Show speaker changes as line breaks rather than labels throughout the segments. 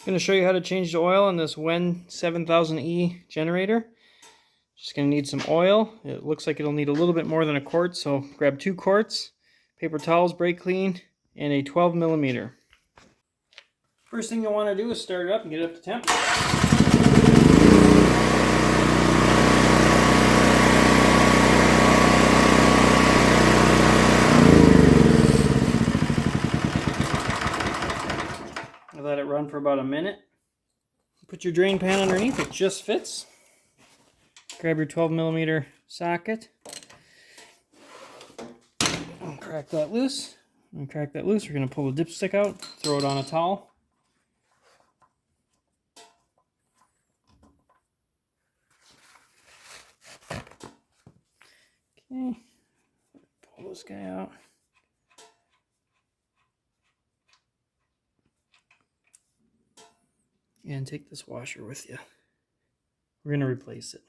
I'm going to show you how to change the oil on this WEN 7000E generator. Just going to need some oil. It looks like it'll need a little bit more than a quart, so grab 2 quarts, paper towels, brake clean, and a 12mm. First thing you'll want to do is start it up and get it up to temp. Let it run for about a minute. Put your drain pan underneath, it just fits. Grab your 12mm socket. And crack that loose. We're going to pull the dipstick out, throw it on a towel. Okay, pull this guy out. And take this washer with you. We're going to replace it.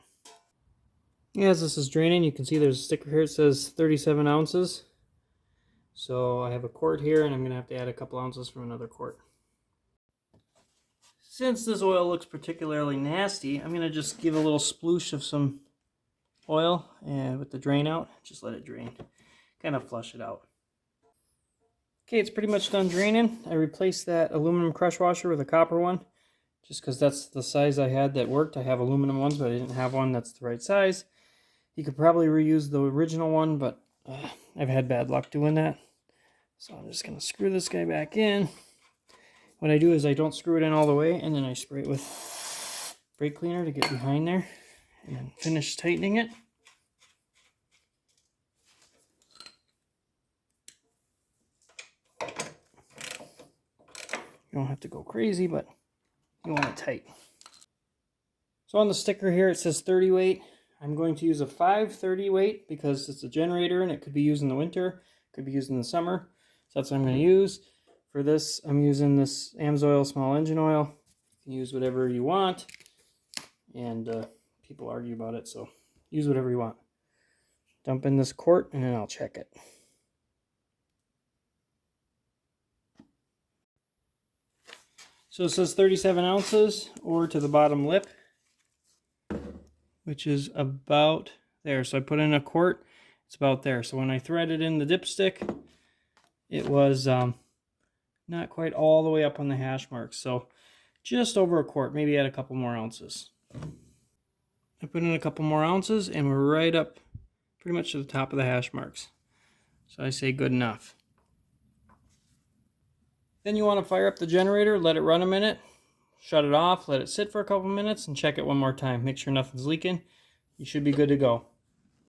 As this is draining, you can see there's a sticker here. It says 37 ounces. So I have a quart here, and I'm going to have to add a couple ounces from another quart. Since this oil looks particularly nasty, I'm going to just give a little sploosh of some oil and with the drain out. Just let it drain. Kind of flush it out. Okay, it's pretty much done draining. I replaced that aluminum crush washer with a copper one, just because that's the size I had that worked. I have aluminum ones, but I didn't have one that's the right size. You could probably reuse the original one, but I've had bad luck doing that. So I'm just going to screw this guy back in. What I do is I don't screw it in all the way, and then I spray it with brake cleaner to get behind there, and then finish tightening it. You don't have to go crazy, but you want it tight. So on the sticker here it says 30 weight. I'm going to use a 530 weight because it's a generator and it could be used in the winter, could be used in the summer. So that's what I'm going to use. For this, I'm using this AMSOIL small engine oil. You can use whatever you want. And people argue about it, so use whatever you want. Dump in this quart and then I'll check it. So it says 37 ounces or to the bottom lip, which is about there. So I put in a quart, it's about there. So when I threaded in the dipstick, it was not quite all the way up on the hash marks. So just over a quart, maybe add a couple more ounces. I put in a couple more ounces and we're right up pretty much to the top of the hash marks. So I say good enough. Then you want to fire up the generator, let it run a minute, shut it off, let it sit for a couple minutes, and check it one more time. Make sure nothing's leaking. You should be good to go.